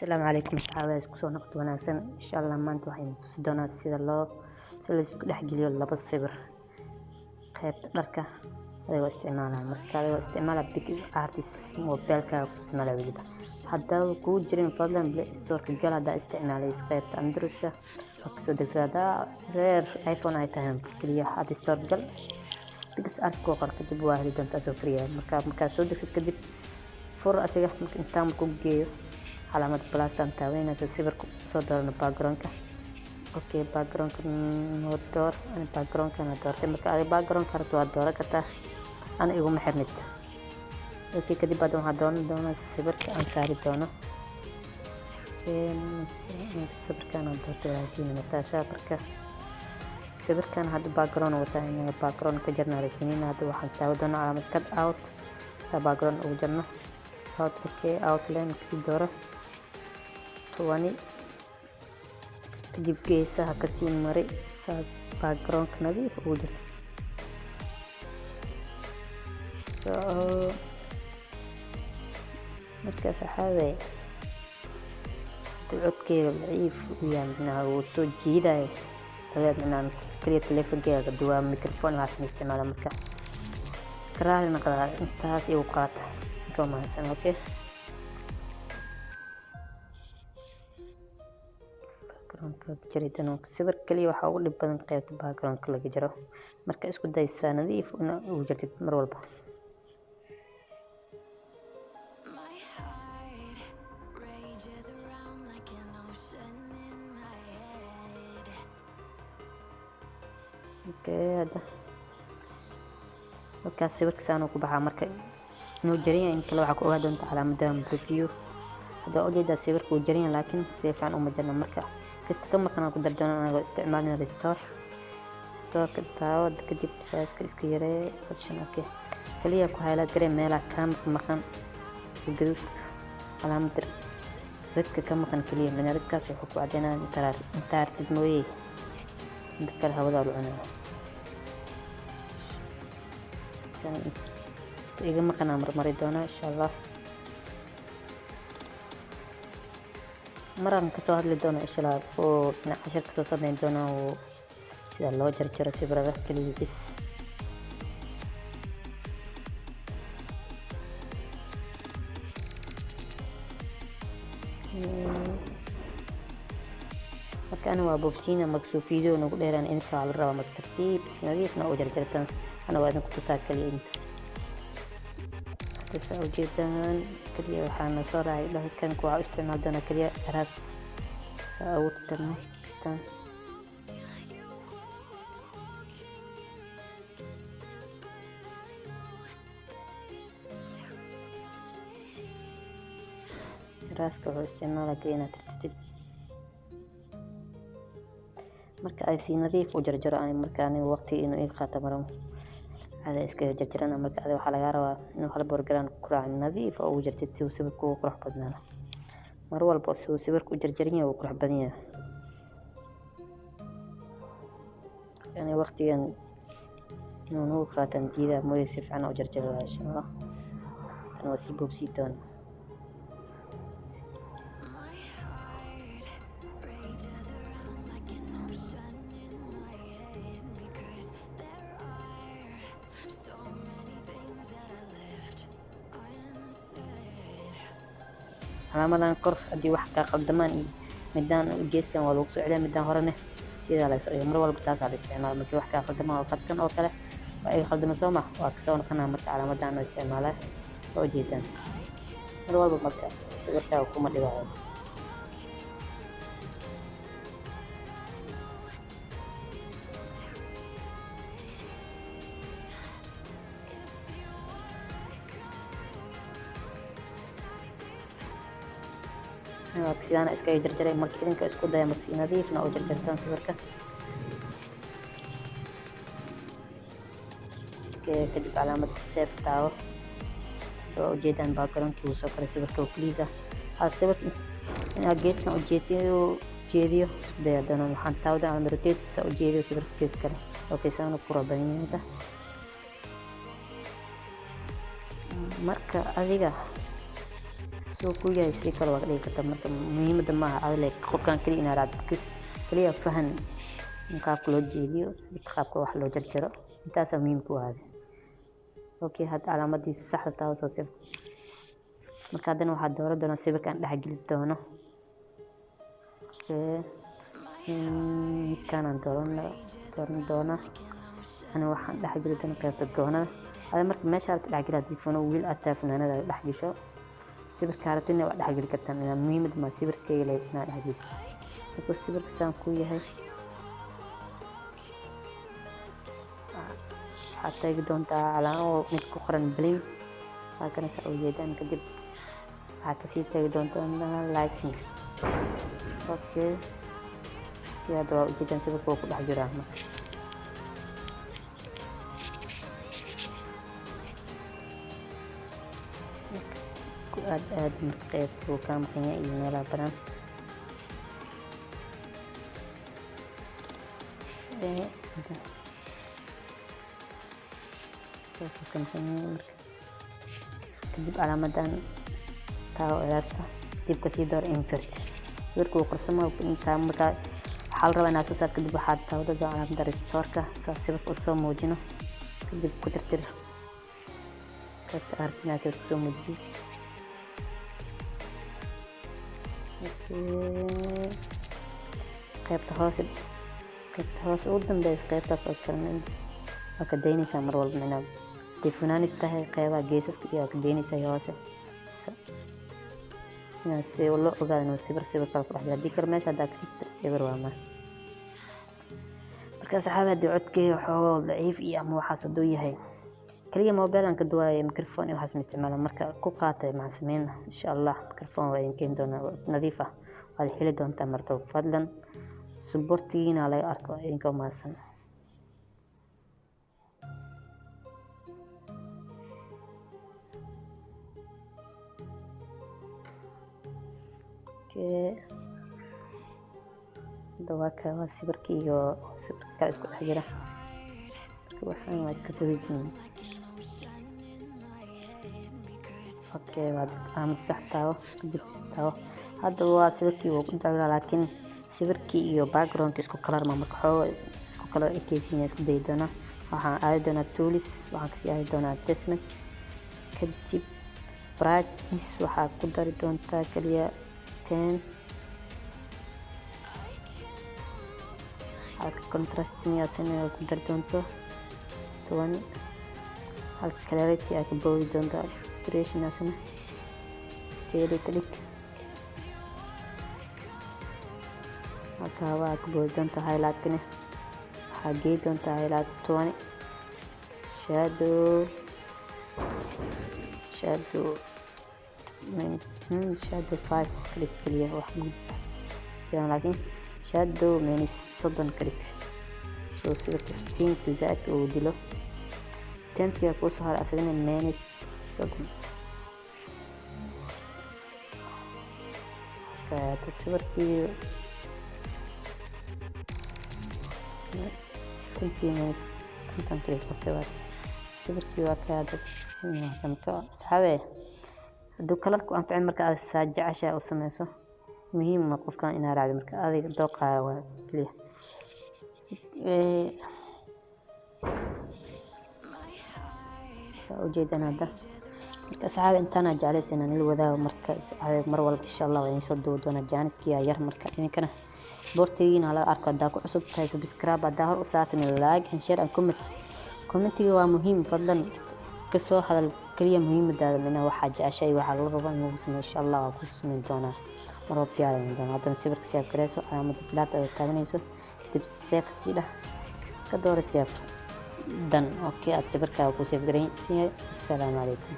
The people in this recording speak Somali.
Asalaamu calaykum asxaabada isku soo noqod wanaagsan insha Allah maanta waxaan tusi doonaa sida la isku dhexgeliyo laba sawir qaybta dharka adigoo isticmaalaya marka adigoo isticmaalaya Pic Artist mobilka ku isticmaalaya waliba haddaba kuu jirin fadlan Play Store ka gal haddaa isticmaalaysa qaybta Android-ka oo kasoo degsada reer iPhone ay tahay kaliya hadda Store gal Pic Artist ko qor kadib waa heli doontaa soo free marka soo degsid kadib fur asiga intaan ku geeyo علامة بلاس تنتاوين هذا سيبر صدر باكجراوند اوكي باكجراوند نودور انا باكجراوند كان دور تمك على باكجراوند كارتو دور كتا انا ايغو محرنت اوكي كدي بعد ما دون سيبر كان ساري دونا سيبر كان دور تلاشين متاشا بركة سيبر كان هذا باكجراوند وتاين باكجراوند كجرنا ركنين هذا واحد تاو دونا علامة كات اوت باكجراوند وجرنا اوت اوكي اوتلاين كي دوره 20 kadib geesaha ka sii maray background nadiif u jirto markaas saxaabay codkeeda daciif u yahay uu soo jiidayo taasna kaliya telefoonkeeda duwa microphone waxaan isticmaalaa marka karaahna qada intaas igu qaata soo maasan okay background sawir kaliya waxa ugu dhib badan qaybta background laga jaro marka isku daysaa nadiif u jirtid mar walba hada marka sawirka saan ku baxaa marka inuu jariyan in kale waxa ku ogaa doonta calaamadda preview hada ujeeda sawirka uu jariyan laakiin si fiican uma jarna marka kasta kama kana ku dardoona anaga isticmaalna restore ka taawad kadib size-ka iska yaree option okay kaliya ku hayla garee meelaha kaamka maqan guduud calaamad dadka ka maqan kaliya manarkaas wuxuu ku cadeynaa inta artid mooyee inta kale hawada u cunaa iga maqan marmari doona insha Allah maraan ka soo hadli doono insha Allah oo cashar ka soo sameyn doono oo sida loo jarjaro sawirada kaligiis marka ana waa boobsiina marka video nagu dheeraan in soo la rabo tartiib nadiifna oo jarjartan ana waa idin ku tusaa kaliya inta soo jeedaan kaliya waxaan soo raacay dhakan ku waa isticmaal doona kaliya ras saawirtan istaan raska wuxuu isticmaalaa kaliya tartiib marka ay si nadiif u jarjaro aan markaan waqti inuu iga qaato maran هذا إسكال جرجرنا مرك هذا وحلا جاروا إنه حلا برجران كرع نظيف أو جرجت سو سبك وكرح بدنا مروى البوس سو سبك وجرجرية وكرح بدنا يعني وقتي إنه خاتم جيدا مو يصير عنا وجرجر إن شاء الله أنا وسيبه بسيطان علامة كور هدي واحد قدمان مدان جيسكن ولو سعيدا مدان هرنه سيدا لا يسوي مر والله بتاس على الاستعمال مركي واحد قدمان او قدكن او كله واي خدمه سوما واكسون كنا مرت علامة دان استعماله او جيسن مر والله مركا سويتها وكما دبا أنا إسكاي جرجري مركزين كإسكو ده مركزي نظيف أو جرجرتان سبركة كتب علامة السيف تاو لو جيدان باكرون كي وصل كرا سبركة وكليزة هذا سبركة أنا جيسنا جيديو ده دانو محان تاو ده عن روتيت سأو جيديو سبركة كيس كرا أوكي سانو كورا بنين ده marka adiga soo ku yahay si kale waa ka dhigi kartaa marka muhiimadda maaha adile qofkan kaliya inaad raacdo kaliya fahan in qaabka loo jeediyo qaabka wax loo jarjaro intaasaa muhiim ku ah okay hadda calaamadiisa saxda taa soo sif marka haddana waxaa dooran doonaa sawirkan dhex geli doono midkaan dooran doona ana waxaan dhex geli doona qaybta goonada ada marka meesha aad dhex geli hadii funo wiil aad taa funaanada dhex gasho sawirka aragtina waa dhex geli kartaa ina muhiimad ma sawirkayga leeyahay inaad dhex geliso marka sawirka saan ku yahay waxaad tagi doontaa calaamo mid ku qoran bling halkana saa u jeedaan kadib waxaad kasii tagi doontaa lighting okay hadda waa ujeedaan sawirka wuu ku dhex jiraa marka aad marka qaybta uu kaa maqan yahay iyo meelaha badan kadib calaamadan taa eraasta dib kasii door invert sawirka uu qarsamo intaa markaa waxaa la rabaa inaad soo saarto kadib waxaad taawada calaamada restoorka saa sawirka usoo muujino kadib ku tirtir qaybta aragti inaad sawirka soo muujisid qaybta hoose ugu dambeysa qaybtaas oo kale waa ka daynaysaa mar walba inaad funaanid tahay qaybaha geesaska iyo ka daynaysaa hoose inaad si loo ogaado inuu sawir kale ku dhex jiro haddii kale meesha haddaa kasii tirtir sawir waa marka saxaabi haddii codkeeya waxoogaa daciif iyo ama waxaas hadduu yahay kaliya mobilan ka duwaaya microphone iyo waxaas ma isticmaala marka ku qaatay maxaan sameyn insha allah microphone waa idin keeni doonaa nadiif ah waad heli doontaa marka fadlan supportigiina laga arko idinka umahadsan dawaaka waa sawirkii iyo sawirka isku dhex jira marka waxaan waa iska sawirkiin okay waa ama sax taawo kadib taawo hadda waa sawirkii uu ku dagaalaa laakiin sawirkii iyo background isku color ma marka xoo isku color ekaysiin ku day doona waxaan aadi doonaa tools waxaan kasii aadi doonaa adjustment kadib brightness waxaa ku dari doontaa kaliya 10 halka contrasting asana ku dari doonto 20 halka clarity ay ku boodi doonto saturation asana click halka waa ku boodi doonto highlight kana waxaa geey doonta highlight 20 shadow shadow 5 click kaliya wax guud laakiin shadow minus 30 click soo sawirka 15 zaad uu dilo 10 ku soo har asagana minus 30 ka tasawirkii 10 minus 10 click waqtigaas sawirkii waa ka dad marka saxaabay hadduu kalarku anficin marka aad saa jeceshahay u sameyso muhiim ma qofkan inaad raacdo marka adiga dooqaaga waa kaliya saa ujeedaan hadda marka saxaabay intaana jeclaysa inaan la wadaago marka mar walba insha allah waan soo duubi doonaa jaaniskiya yar marka idinkana sportigiina la arko haddaa ku cusub tahay subscribe haddaa hor u saartan like and share and commentiga waa muhiim fadlan kasoo hadal kaliya muhiimadaada mina waxaa jeceshay waxaa la rabaa inuu sameeyo insha allah waa ku sameyn doonaa mar walba diyaarin doonaa haddana sawirka save gareyso calaamada filaarta ay taaganayso dib save sida ka dooro save dan okay aad sawirkaaga ku save gareyn assalaamu calaykum